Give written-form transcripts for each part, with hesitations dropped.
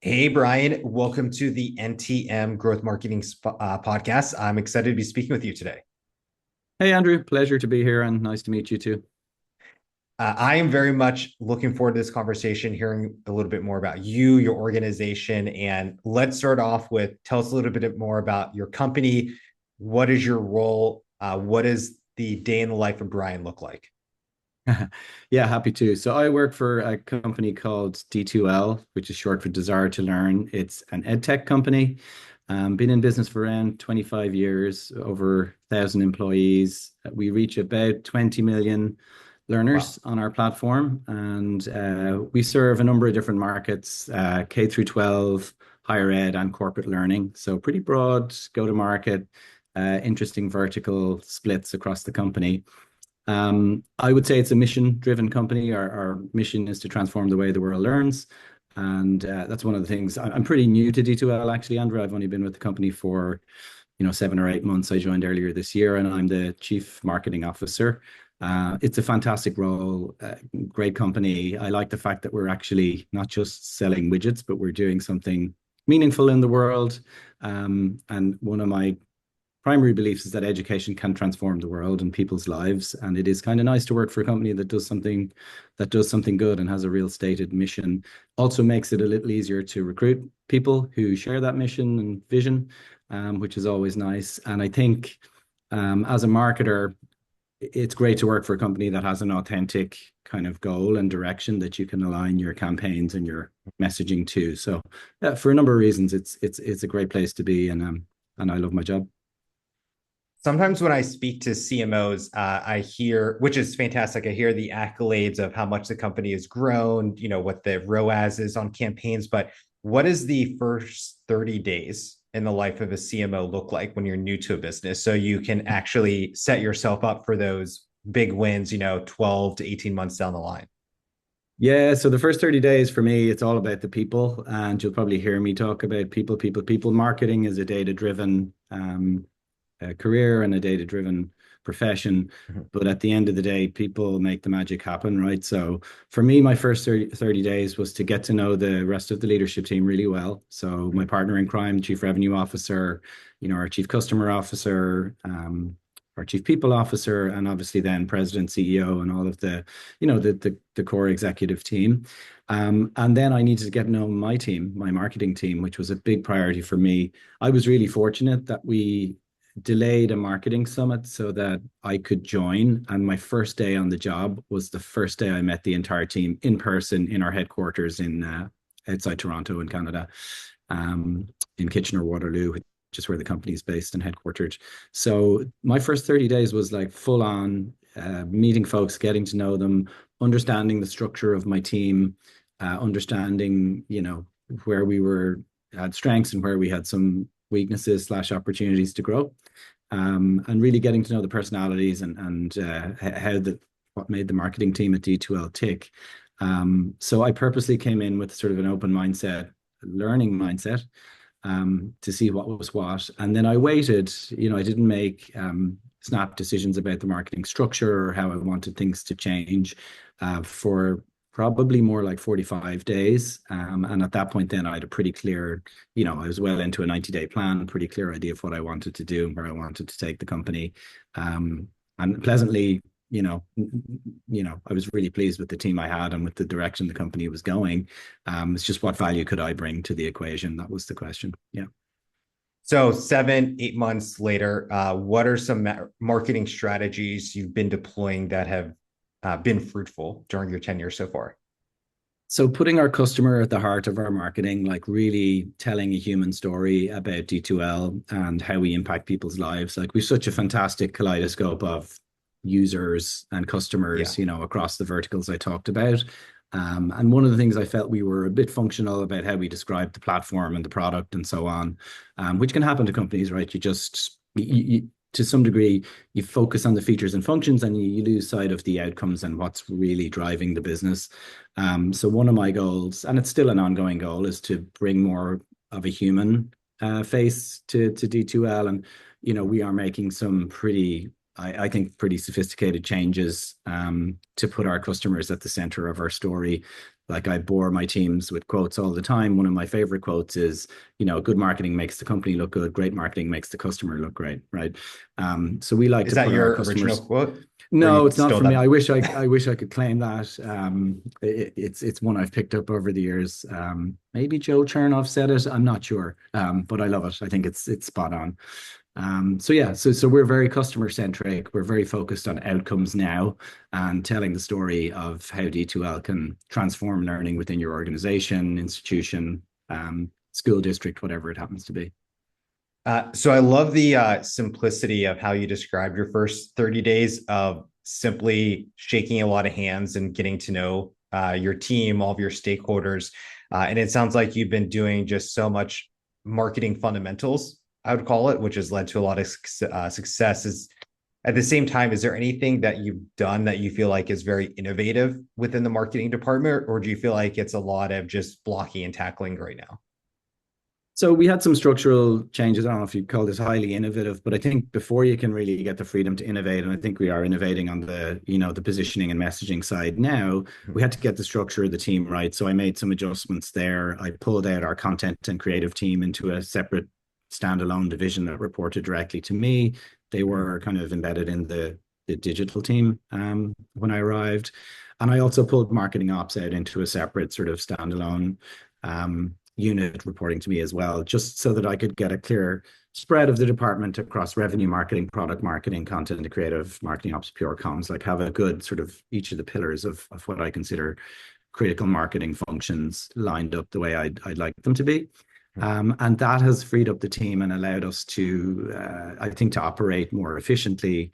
Hey, Brian, welcome to the NTM Growth Marketing Podcast. I'm excited to be speaking with you today. Hey, Andrew, pleasure to be here and nice to meet you too. I am very much looking forward to this conversation, hearing a little bit more about you, your organization, and let's start off with tell us a little bit more about your company. What is your role? What does the day in the life of Brian look like? Yeah, happy to. So I work for a company called D2L, which is short for Desire to Learn. It's an EdTech company. Been in business for around 25 years, over 1,000 employees. We reach about 20 million Wow. learners on our platform, and we serve a number of different markets, K through 12, higher ed, and corporate learning. So pretty broad go-to-market, interesting vertical splits across the company. I would say it's a mission-driven company. Our mission is to transform the way the world learns. And that's one of the things. I'm pretty new to D2L, actually, Andrew. I've only been with the company for, 7 or 8 months. I joined earlier this year, and I'm the Chief Marketing Officer. It's a fantastic role, great company. I like the fact that we're actually not just selling widgets, but we're doing something meaningful in the world. And one of my primary beliefs is that education can transform the world and people's lives, and it is kind of nice to work for a company that does something good and has a real stated mission. Also makes it a little easier to recruit people who share that mission and vision, which is always nice. And I think as a marketer, it's great to work for a company that has an authentic kind of goal and direction that you can align your campaigns and your messaging to. So for a number of reasons, it's a great place to be, and I love my job. Sometimes when I speak to CMOs, I hear, which is fantastic, I hear the accolades of how much the company has grown, what the ROAS is on campaigns, but what does the first 30 days in the life of a CMO look like when you're new to a business? So you can actually set yourself up for those big wins, 12 to 18 months down the line. Yeah, so the first 30 days for me, it's all about the people. And you'll probably hear me talk about people, people, people. Marketing is a data-driven career and a data-driven profession. Mhm. But at the end of the day, people make the magic happen, right? So for me, my first 30 days was to get to know the rest of the leadership team really well. So my partner in crime, chief revenue officer, our chief customer officer, our chief people officer, and obviously then president, CEO, and all of the core executive team. And then I needed to get to know my team, my marketing team, which was a big priority for me. I was really fortunate that we delayed a marketing summit so that I could join. And my first day on the job was the first day I met the entire team in person in our headquarters in outside Toronto in Canada, um, in Kitchener-Waterloo, which is where the company is based and headquartered. So my first 30 days was like full on meeting folks, getting to know them, understanding the structure of my team, understanding, where we had strengths and where we had some weaknesses slash opportunities to grow, and really getting to know the personalities and how what made the marketing team at D2L tick. So I purposely came in with sort of an open mindset, learning mindset, to see what was what. And then I waited, I didn't make snap decisions about the marketing structure or how I wanted things to change for probably more like 45 days. And at that point, then I had a pretty clear, I was well into a 90-day plan, pretty clear idea of what I wanted to do and where I wanted to take the company. And pleasantly, I was really pleased with the team I had and with the direction the company was going. It's just what value could I bring to the equation? That was the question. Yeah. So 7, 8 months later, what are some marketing strategies you've been deploying that have been fruitful during your tenure so far? So putting our customer at the heart of our marketing, like really telling a human story about D2L and how we impact people's lives. Like we've such a fantastic kaleidoscope of users and Yeah. customers, across the verticals I talked about. And one of the things I felt we were a bit functional about how we described the platform and the product and so on, which can happen to companies, right? To some degree, you focus on the features and functions and you lose sight of the outcomes and what's really driving the business. So one of my goals, and it's still an ongoing goal, is to bring more of a human face to D2L. And, we are making some I think, pretty sophisticated changes to put our customers at the center of our story. Like I bore my teams with quotes all the time. One of my favorite quotes is, good marketing makes the company look good. Great marketing makes the customer look great, right? So we like Is to that put our your original customers. quote, or No, you it's not stole for me. that? I wish I could claim that. It's one I've picked up over the years. Maybe Joe Chernoff said it. I'm not sure, but I love it. I think it's spot on. So yeah, so we're very customer centric. We're very focused on outcomes now and telling the story of how D2L can transform learning within your organization, institution, school district, whatever it happens to be. So I love the simplicity of how you described your first 30 days of simply shaking a lot of hands and getting to know your team, all of your stakeholders. And it sounds like you've been doing just so much marketing fundamentals, I would call it, which has led to a lot of successes. At the same time, is there anything that you've done that you feel like is very innovative within the marketing department, or do you feel like it's a lot of just blocking and tackling right now? So we had some structural changes. I don't know if you'd call this highly innovative, but I think before you can really get the freedom to innovate, and I think we are innovating on the positioning and messaging side now, we had to get the structure of the team right. So I made some adjustments there. I pulled out our content and creative team into a separate standalone division that reported directly to me. They were kind of embedded in the digital team when I arrived. And I also pulled marketing ops out into a separate sort of standalone unit reporting to me as well, just so that I could get a clear spread of the department across revenue marketing, product marketing, content and creative, marketing ops, pure comms, like have a good sort of each of the pillars of what I consider critical marketing functions lined up the way I'd like them to be. And that has freed up the team and allowed us to, I think, to operate more efficiently.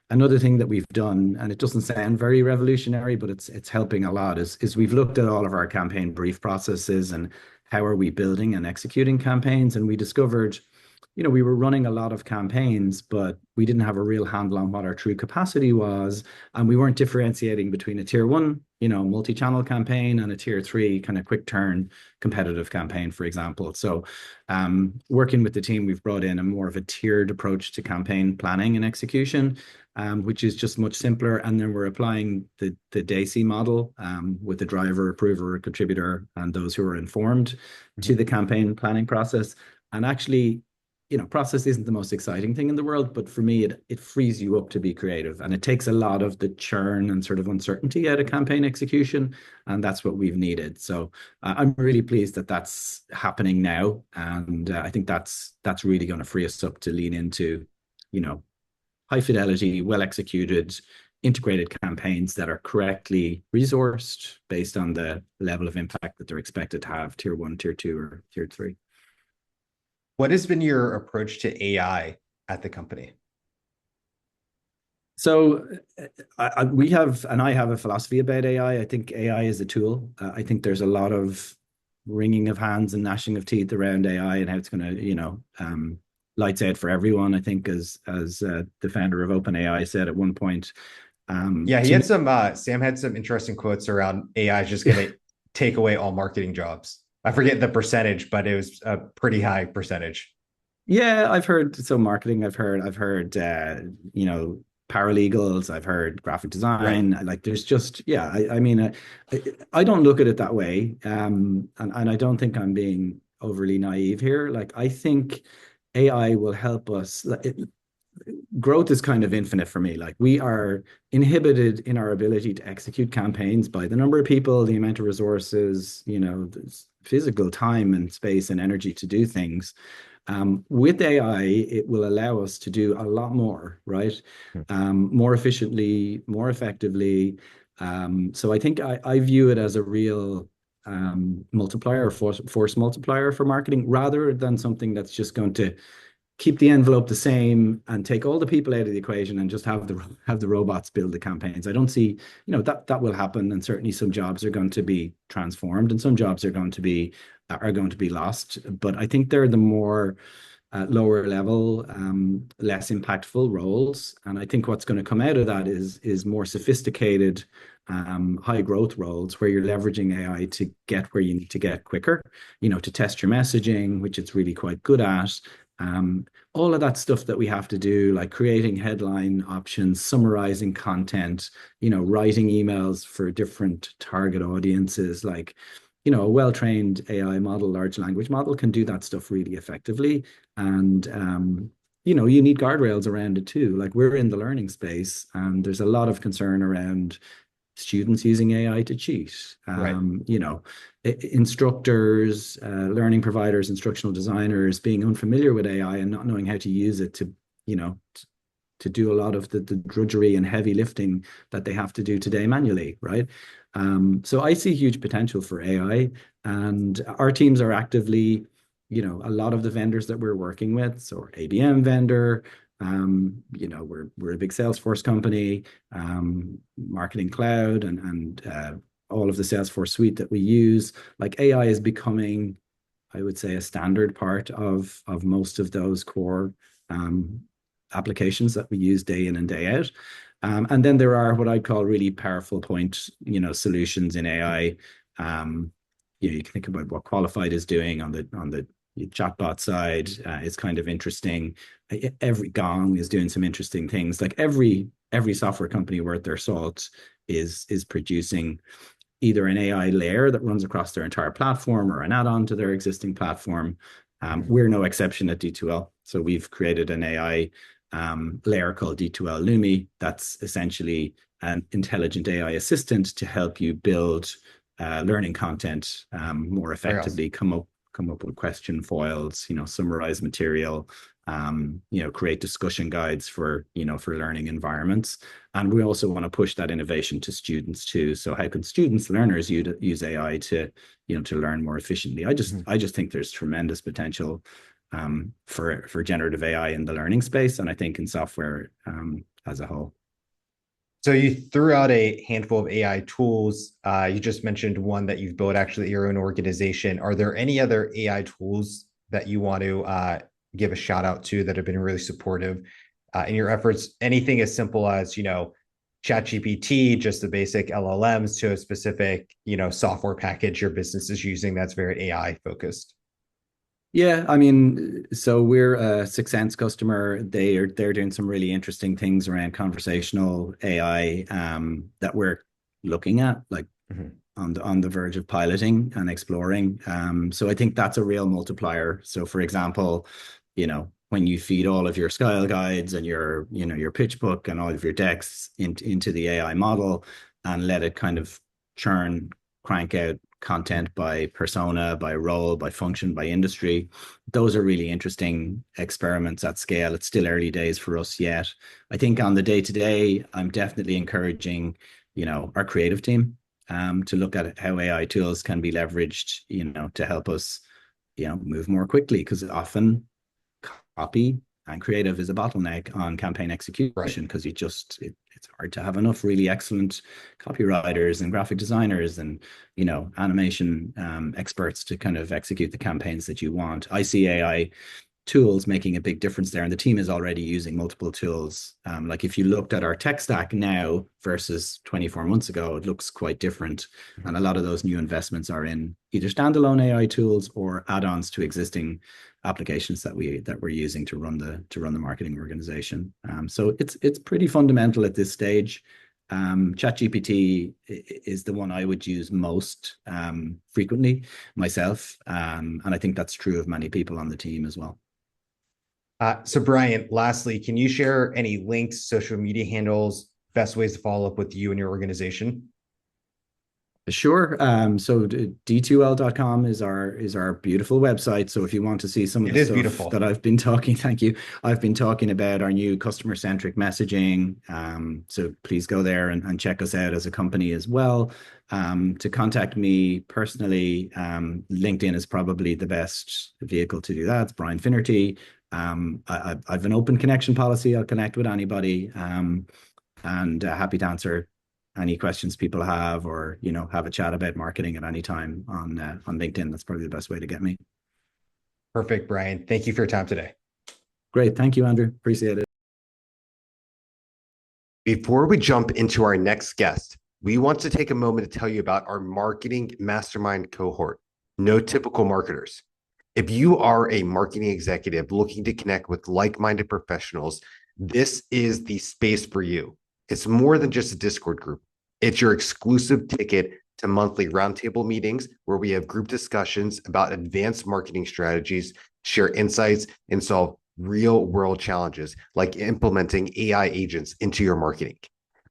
Another thing that we've done, and it doesn't sound very revolutionary, but it's helping a lot, is we've looked at all of our campaign brief processes and how are we building and executing campaigns. And we discovered, we were running a lot of campaigns, but we didn't have a real handle on what our true capacity was. And we weren't differentiating between a tier one, multi-channel campaign and a tier three kind of quick turn competitive campaign, for example. So working with the team, we've brought in a more of a tiered approach to campaign planning and execution, which is just much simpler. And then we're applying the DACY model with the driver, approver, contributor, and those who are informed to the campaign planning process. And actually, process isn't the most exciting thing in the world, but for me, it frees you up to be creative, and it takes a lot of the churn and sort of uncertainty out of campaign execution, and that's what we've needed. So I'm really pleased that that's happening now, and I think that's really going to free us up to lean into, high fidelity, well executed, integrated campaigns that are correctly resourced based on the level of impact that they're expected to have, tier one, tier two, or tier three. What has been your approach to AI at the company? So we have, and I have a philosophy about AI. I think AI is a tool. I think there's a lot of wringing of hands and gnashing of teeth around AI and how it's going to, lights out for everyone. I think as the founder of OpenAI said at one point. Yeah, he had some. Sam had some interesting quotes around AI is just going to take away all marketing jobs. I forget the percentage, but it was a pretty high percentage. Yeah, I've heard some marketing. I've heard, paralegals. I've heard graphic Right. design. Like there's just, yeah, I mean, I don't look at it that way. And I don't think I'm being overly naive here. Like I think AI will help us. Growth is kind of infinite for me. Like we are inhibited in our ability to execute campaigns by the number of people, the amount of resources, physical time and space and energy to do things. With AI, it will allow us to do a lot more, right? More efficiently, more effectively. So I think I view it as a real multiplier or force multiplier for marketing rather than something that's just going to keep the envelope the same and take all the people out of the equation and just have the robots build the campaigns. I don't see, that will happen, and certainly some jobs are going to be transformed and some jobs are going to be lost. But I think they're the more lower level, less impactful roles, and I think what's going to come out of that is more sophisticated, high growth roles where you're leveraging AI to get where you need to get quicker. To test your messaging, which it's really quite good at, All of that stuff that we have to do, like creating headline options, summarizing content, writing emails for different target audiences, like, a well-trained AI model, large language model can do that stuff really effectively. And, you need guardrails around it too. Like we're in the learning space and there's a lot of concern around students using AI to cheat. Right. Instructors, learning providers, instructional designers being unfamiliar with AI and not knowing how to use it to, to do a lot of the drudgery and heavy lifting that they have to do today manually, right? So I see huge potential for AI, and our teams are actively, a lot of the vendors that we're working with, so our ABM vendor, we're a big Salesforce company, Marketing Cloud, and all of the Salesforce suite that we use. Like AI is becoming, I would say, a standard part of most of those core applications that we use day in and day out. And then there are what I call really powerful point, solutions in AI. You can think about what Qualified is doing on the chatbot side. Is kind of interesting. Every Gong is doing some interesting things. Like every software company worth their salt is producing either an AI layer that runs across their entire platform or an add-on to their existing platform. We're no exception at D2L. So we've created an AI layer called D2L Lumi that's essentially an intelligent AI assistant to help you build learning content more Very awesome. effectively, come up with question foils, summarize material, create discussion guides for learning environments. And we also want to push that innovation to students too. So how can learners use AI to learn more efficiently? I just think there's tremendous potential for generative AI in the learning space, and I think in software as a whole. So you threw out a handful of AI tools. You just mentioned one that you've built actually at your own organization. Are there any other AI tools that you want to give a shout out to that have been really supportive in your efforts? Anything as simple as, ChatGPT, just the basic LLMs, to a specific, software package your business is using that's very AI focused. Yeah, I mean, so we're a 6sense customer. They're doing some really interesting things around conversational AI that we're looking at, like on the verge of piloting and exploring. So I think that's a real multiplier. So for example, when you feed all of your style guides and your pitch book and all of your decks into the AI model and let it kind of crank out content by persona, by role, by function, by industry. Those are really interesting experiments at scale. It's still early days for us yet. I think on the day-to-day, I'm definitely encouraging, our creative team to look at how AI tools can be leveraged, to help us, move more quickly, because often copy and creative is a bottleneck on campaign Right. execution, because it's hard to have enough really excellent copywriters and graphic designers and animation experts to kind of execute the campaigns that you want. I see AI tools making a big difference there, and the team is already using multiple tools. Like if you looked at our tech stack now versus 24 months ago, it looks quite different, and a lot of those new investments are in either standalone AI tools or add-ons to existing applications that we're using to run the marketing organization. So it's pretty fundamental at this stage. ChatGPT is the one I would use most frequently myself, and I think that's true of many people on the team as well. So Brian, lastly, can you share any links, social media handles, best ways to follow up with you and your organization? Sure. So d2l.com is our beautiful website. So if you want to see some of It the is stuff beautiful. that I've been talking, thank you. I've been talking about our new customer-centric messaging. So please go there and check us out as a company as well. To contact me personally, LinkedIn is probably the best vehicle to do that. It's Brian Finnerty. I've an open connection policy. I'll connect with anybody, and happy to answer any questions people have, or have a chat about marketing at any time on LinkedIn. That's probably the best way to get me. Perfect, Brian. Thank you for your time today. Great. Thank you, Andrew. Appreciate it. Before we jump into our next guest, we want to take a moment to tell you about our marketing mastermind cohort, No Typical Marketers. If you are a marketing executive looking to connect with like-minded professionals, this is the space for you. It's more than just a Discord group. It's your exclusive ticket to monthly roundtable meetings where we have group discussions about advanced marketing strategies, share insights, and solve real-world challenges like implementing AI agents into your marketing.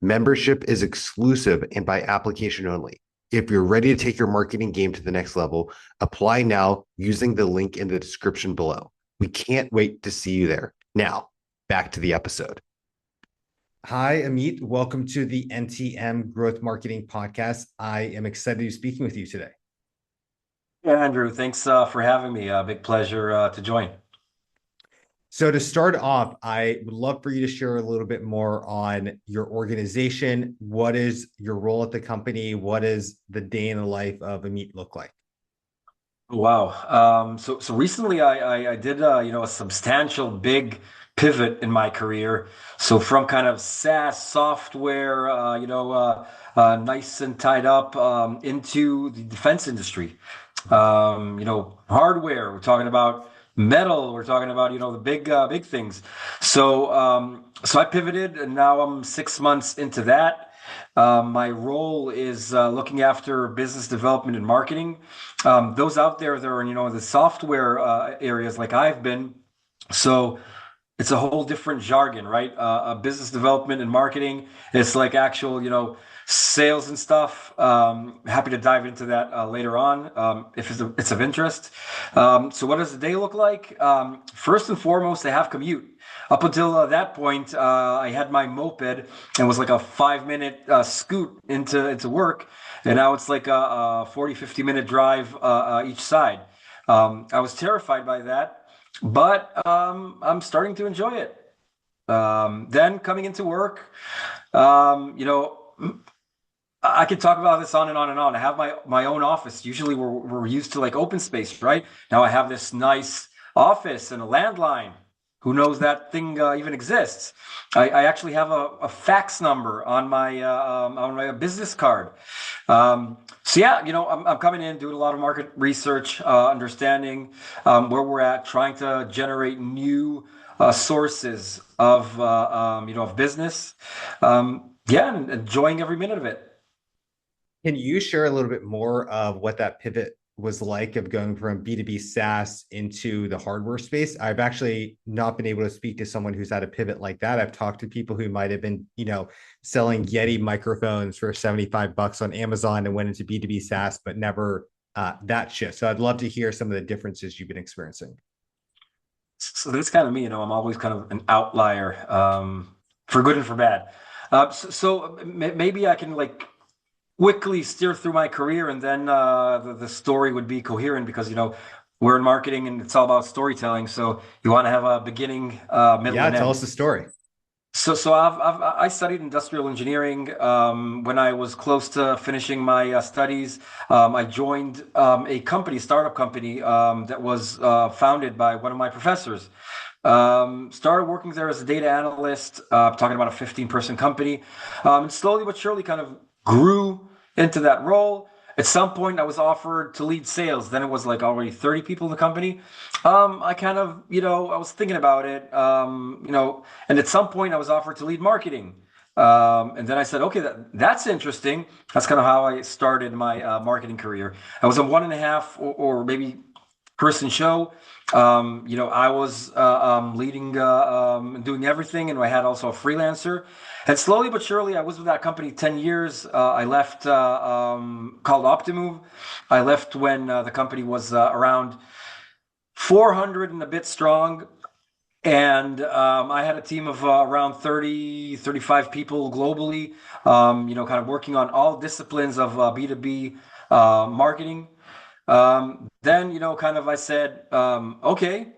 Membership is exclusive and by application only. If you're ready to take your marketing game to the next level, apply now using the link in the description below. We can't wait to see you there. Now, back to the episode. Hi, Amit. Welcome to the NTM Growth Marketing Podcast. I am excited to be speaking with you today. Yeah, Andrew, thanks for having me. Big pleasure to join. So to start off, I would love for you to share a little bit more on your organization. What is your role at the company? What does the day in the life of Amit look like? Wow. So recently I did a substantial big pivot in my career. So from kind of SaaS software, nice and tied up into the defense industry. Hardware. We're talking about metal. We're talking about the big things. So I pivoted, and now I'm 6 months into that. My role is looking after business development and marketing. Those out there that are in the software areas like I've been. So it's a whole different jargon, right? Business development and marketing. It's like actual, sales and stuff. Happy to dive into that later on if it's of interest. So what does the day look like? First and foremost, I have commute. Up until that point, I had my moped and was like a 5-minute scoot into work. And now it's like a 40, 50-minute drive each side. I was terrified by that, but I'm starting to enjoy it. Then coming into work, I could talk about this on and on and on. I have my own office. Usually we're used to like open space, right? Now I have this nice office and a landline. Who knows that thing even exists? I actually have a fax number on my business card. So yeah, I'm coming in, doing a lot of market research, understanding where we're at, trying to generate new sources of business. And enjoying every minute of it. Can you share a little bit more of what that pivot was like of going from B2B SaaS into the hardware space? I've actually not been able to speak to someone who's had a pivot like that. I've talked to people who might have been, selling Yeti microphones for $75 on Amazon and went into B2B SaaS, but never that shift. So I'd love to hear some of the differences you've been experiencing. So that's kind of me, I'm always kind of an outlier, for good and for bad. So maybe I can quickly steer through my career, and then the story would be coherent because we're in marketing and it's all about storytelling. So you want to have a beginning, middle, and end. Tell us the story. So I studied industrial engineering. When I was close to finishing my studies, I joined a startup company that was founded by one of my professors. Started working there as a data analyst, talking about a 15-person company, and slowly but surely kind of grew into that role. At some point I was offered to lead sales. Then it was like already 30 people in the company. I kind of, I was thinking about it, and at some point I was offered to lead marketing. And then I said, okay, that's interesting. That's kind of how I started my marketing career. I was a 1.5 or maybe person show. I was leading and doing everything, and I had also a freelancer. And slowly but surely, I was with that company 10 years. I left, called Optimove. I left when the company was around 400 and a bit strong. And I had a team of around 30, 35 people globally, kind of working on all disciplines of B2B marketing. Then, kind of I said, okay,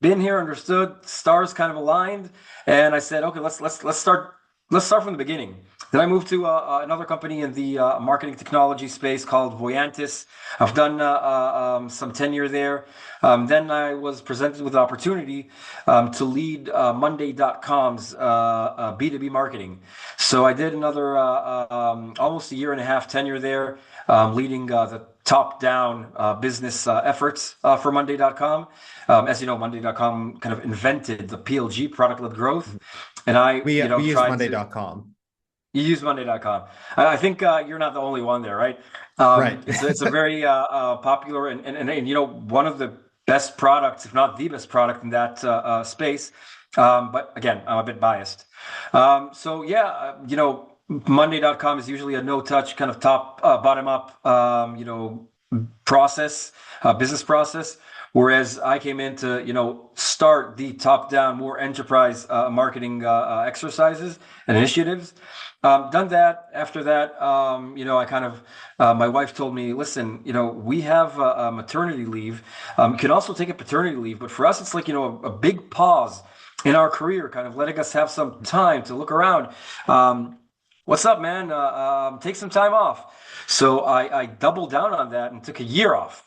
been here, understood, stars kind of aligned. And I said, okay, let's start from the beginning. Then I moved to another company in the marketing technology space called Voyantis. I've done some tenure there. Then I was presented with the opportunity to lead Monday.com's B2B marketing. So I did another almost a 1.5 year tenure there, leading the top-down business efforts for Monday.com. As you know, Monday.com kind of invented the PLG, product-led growth, and I, We use tried to. Monday.com. You use Monday.com. I think you're not the only one there, right? Right. It's a very popular and one of the best products, if not the best product in that space. But again, I'm a bit biased. So yeah, Monday.com is usually a no-touch kind of bottom up, process, business process. Whereas I came in to, start the top-down, more enterprise marketing exercises and initiatives. Done that. After that, I kind of, my wife told me, listen, we have a maternity leave. You can also take a paternity leave, but for us, it's like, a big pause in our career, kind of letting us have some time to look around. What's up, man? Take some time off. So I doubled down on that and took a year off.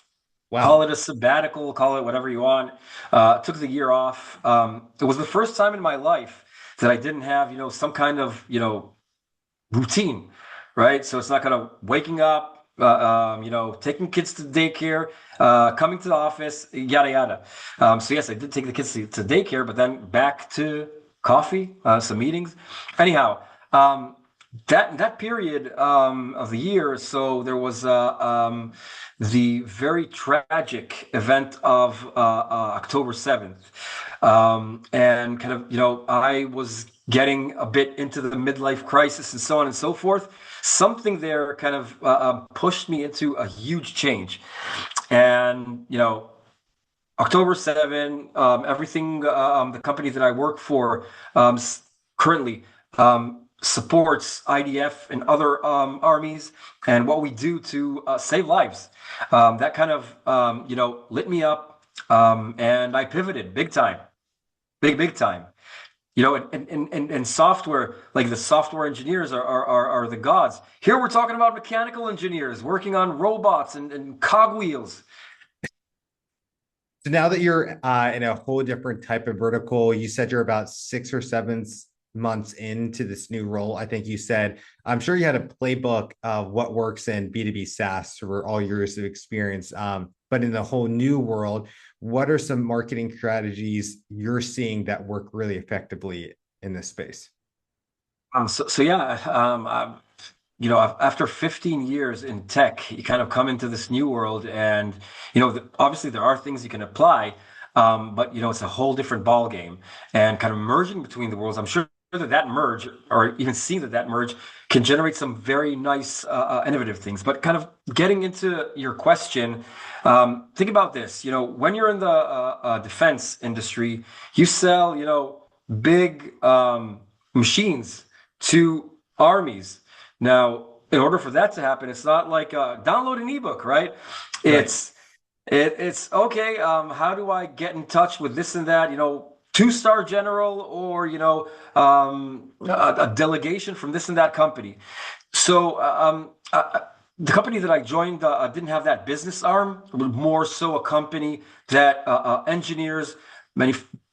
Wow. Call it a sabbatical, call it whatever you want. Took the year off. It was the first time in my life that I didn't have, some kind of, routine, right? So it's not kind of waking up, taking kids to daycare, coming to the office, yada, yada. So yes, I did take the kids to daycare, but then back to coffee, some meetings. Anyhow, that period of the year, so there was the very tragic event of October 7th. And kind of, I was getting a bit into the midlife crisis and so on and so forth. Something there kind of pushed me into a huge change. And, October 7, everything, the company that I work for currently supports IDF and other armies and what we do to save lives. That kind of, lit me up, and I pivoted big time, big time. And software, like the software engineers are the gods. Here we're talking about mechanical engineers working on robots and cogwheels. So now that you're in a whole different type of vertical, you said you're about 6 or 7 months into this new role. I think you said, I'm sure you had a playbook of what works in B2B SaaS for all years of experience. But in the whole new world, what are some marketing strategies you're seeing that work really effectively in this space? After 15 years in tech, you kind of come into this new world, and obviously there are things you can apply, but it's a whole different ball game. And kind of merging between the worlds, I'm sure that merge, or even seeing that merge, can generate some very nice innovative things. But kind of getting into your question, think about this. When you're in the defense industry, you sell big machines to armies. Now, in order for that to happen, it's not like download an ebook, right? It's okay. How do I get in touch with this and that? 2-star general, or a delegation from this and that company. So the company that I joined didn't have that business arm. It was more so a company that engineers,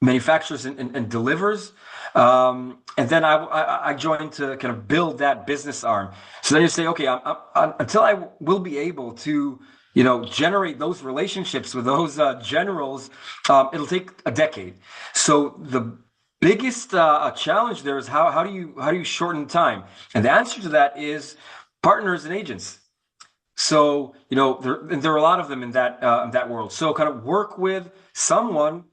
manufactures, and delivers. And then I joined to kind of build that business arm. So then you say, okay, until I will be able to generate those relationships with those generals, it'll take a decade. So the biggest challenge there is how do you shorten time? And the answer to that is partners and agents. So there are a lot of them in that world. So kind of work with someone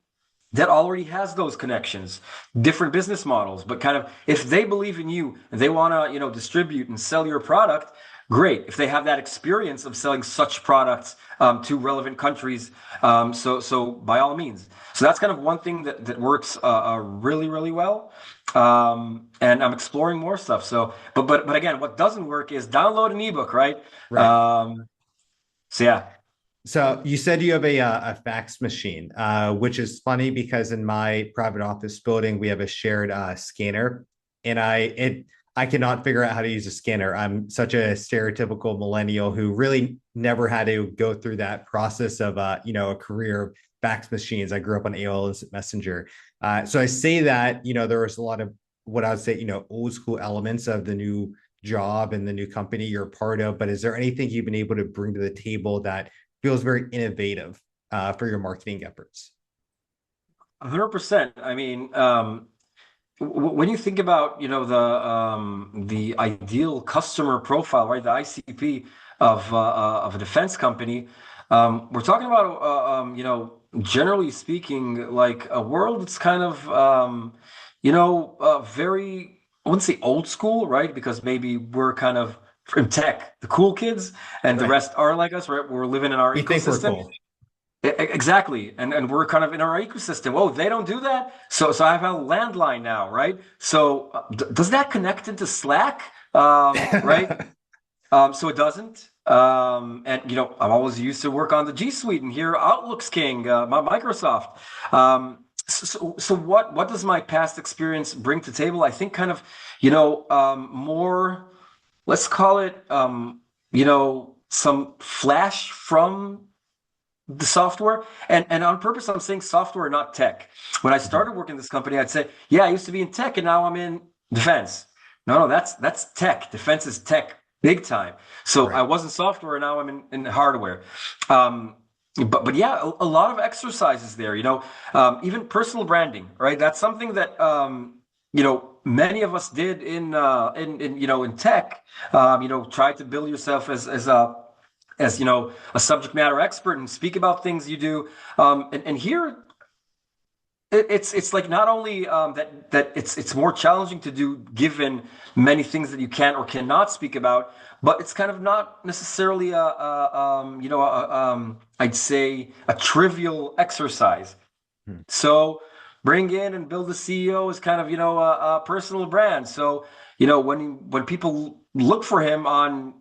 that already has those connections, different business models, but kind of if they believe in you and they want to distribute and sell your product, great. If they have that experience of selling such products to relevant countries, so by all means. So that's kind of one thing that works really, really well. And I'm exploring more stuff. So, but again, what doesn't work is download an ebook, right? So yeah. So you said you have a fax machine, which is funny because in my private office building, we have a shared scanner, and I cannot figure out how to use a scanner. I'm such a stereotypical millennial who really never had to go through that process of a career of fax machines. I grew up on AOL Instant Messenger. So I say that, there was a lot of what I would say, old school elements of the new job in the new company you're a part of, but is there anything you've been able to bring to the table that feels very innovative for your marketing efforts? 100%. I mean, when you think about, the ideal customer profile, right, the ICP of a defense company, we're talking about, generally speaking, like a world that's kind of, very, I wouldn't say old school, right? Because maybe we're kind of in tech, the cool kids, and the Right. rest are like us, right? We're living in our We think we're ecosystem. cool. Exactly, and we're kind of in our ecosystem. Oh, they don't do that, so I have a landline now, right? So does that connect into Slack? Right? So it doesn't. And I'm always used to work on the G Suite and here Outlook's king, my Microsoft. So what does my past experience bring to the table? I think kind of more, let's call it some flash from the software, and on purpose I'm saying software, not tech. When I started working in this company, I'd say, yeah, I used to be in tech and now I'm in defense. No, that's tech. Defense is tech big time. So Right. I wasn't software, now I'm in hardware. But yeah, a lot of exercises there, even personal branding, right? That's something that many of us did in tech. Try to build yourself as a subject matter expert and speak about things you do. And here it's like not only that it's more challenging to do given many things that you can or cannot speak about, but it's kind of not necessarily I'd say a trivial exercise. Hmm. So bring in and build the CEO is kind of a personal brand. So when people look for him on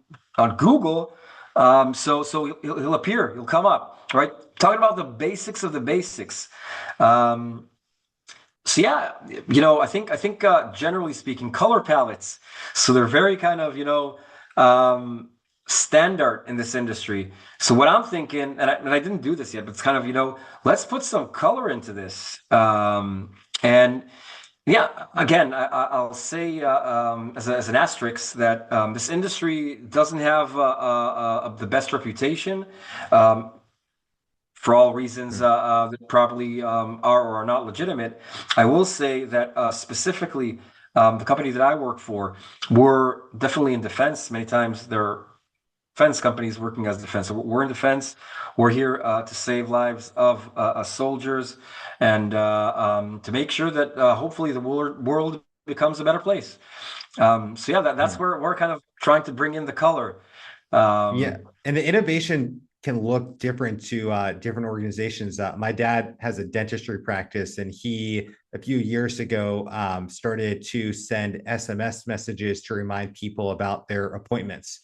Google, so he'll appear, he'll come up, right? Talking about the basics of the basics. So yeah, I think generally speaking, color palettes. So they're very kind of standard in this industry. So what I'm thinking, and I didn't do this yet, but it's kind of let's put some color into this. And yeah, again, I'll say as an asterisk that this industry doesn't have the best reputation. For all reasons that probably are or are not legitimate. I will say that specifically, the company that I work for, we're definitely in defense. Many times there are defense companies working as defense. So we're in defense. We're here to save lives of soldiers and to make sure that hopefully the world becomes a better place. So yeah, that's Yeah. where we're kind of trying to bring in the color. Yeah, and the innovation can look different to different organizations. My dad has a dentistry practice, and he a few years ago started to send SMS messages to remind people about their appointments.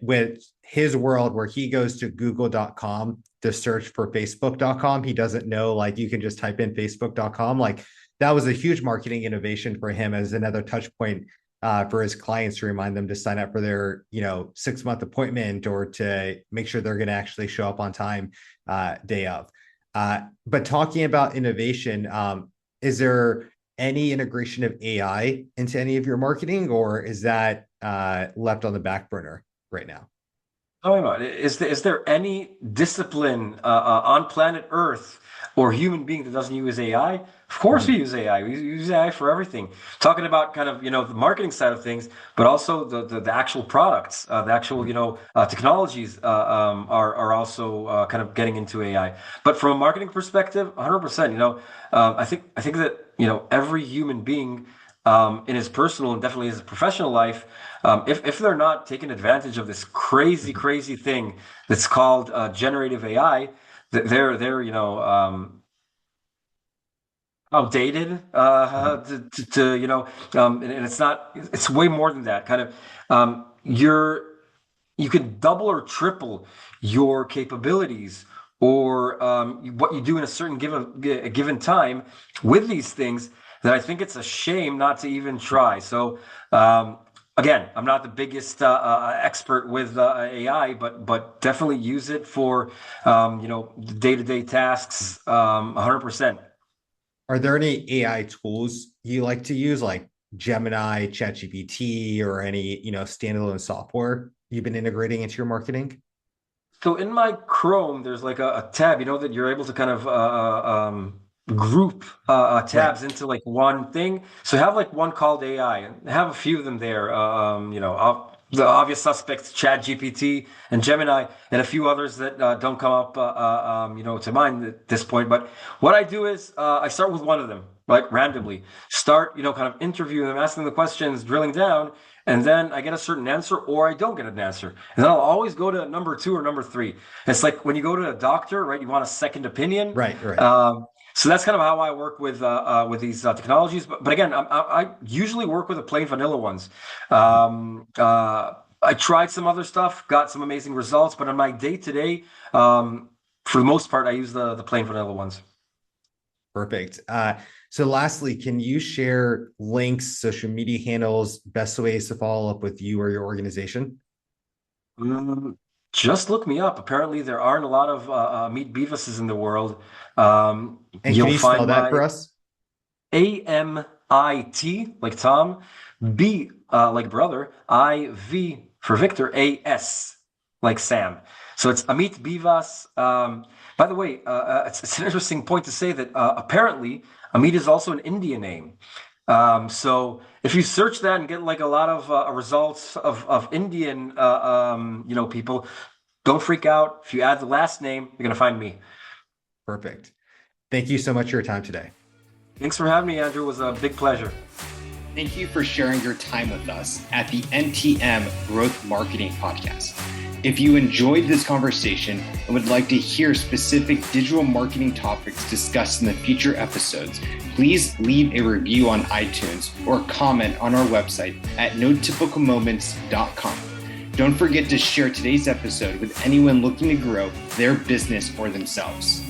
With his world, where he goes to google.com to search for facebook.com, he doesn't know, like, you can just type in facebook.com. Like, that was a huge marketing innovation for him as another touch point for his clients to remind them to sign up for their 6-month appointment or to make sure they're going to actually show up on time day of. But talking about innovation, is there any integration of AI into any of your marketing, or is that left on the back burner right now? Oh my God. Is there any discipline on planet Earth or human being that doesn't use AI? Of course we use AI. We use AI for everything. Talking about kind of, the marketing side of things, but also the actual products, the actual, technologies are also kind of getting into AI. But from a marketing perspective, 100%, I think that, every human being in his personal and definitely his professional life, if they're not taking advantage of this crazy thing that's called generative AI, they're outdated and it's way more than that. Kind of you could double or triple your capabilities or what you do in a certain given time with these things, that I think it's a shame not to even try. So again, I'm not the biggest expert with AI, but definitely use it for day-to-day tasks, 100%. Are there any AI tools you like to use, like Gemini, ChatGPT, or any, standalone software you've been integrating into your marketing? So in my Chrome, there's like a tab, that you're able to kind of group tabs Right. into like one thing. So I have like one called AI, and I have a few of them there. The obvious suspects, ChatGPT and Gemini, and a few others that don't come up, to mind at this point. But what I do is I start with one of them, like randomly. Start, kind of interviewing them, asking the questions, drilling down, and then I get a certain answer or I don't get an answer. And then I'll always go to number two or number three. It's like when you go to a doctor, right? You want a second opinion. Right, right. So that's kind of how I work with these technologies. But again, I usually work with the plain vanilla ones. I tried some other stuff, got some amazing results, but on my day to day, for the most part, I use the plain vanilla ones. Perfect. So lastly, can you share links, social media handles, best ways to follow up with you or your organization? Just look me up. Apparently, there aren't a lot of Amit Bivases in the world. And can You'll you spell find that my for us? AMIT, like Tom, B, like brother, IV for Victor, AS, like Sam. So it's Amit Bivas. By the way, it's an interesting point to say that apparently Amit is also an Indian name. So if you search that and get like a lot of results of Indian, people, don't freak out. If you add the last name, you're going to find me. Perfect. Thank you so much for your time today. Thanks for having me, Andrew. It was a big pleasure. Thank you for sharing your time with us at the NTM Growth Marketing Podcast. If you enjoyed this conversation and would like to hear specific digital marketing topics discussed in the future episodes, please leave a review on iTunes or comment on our website at notypicalmoments.com. Don't forget to share today's episode with anyone looking to grow their business or themselves.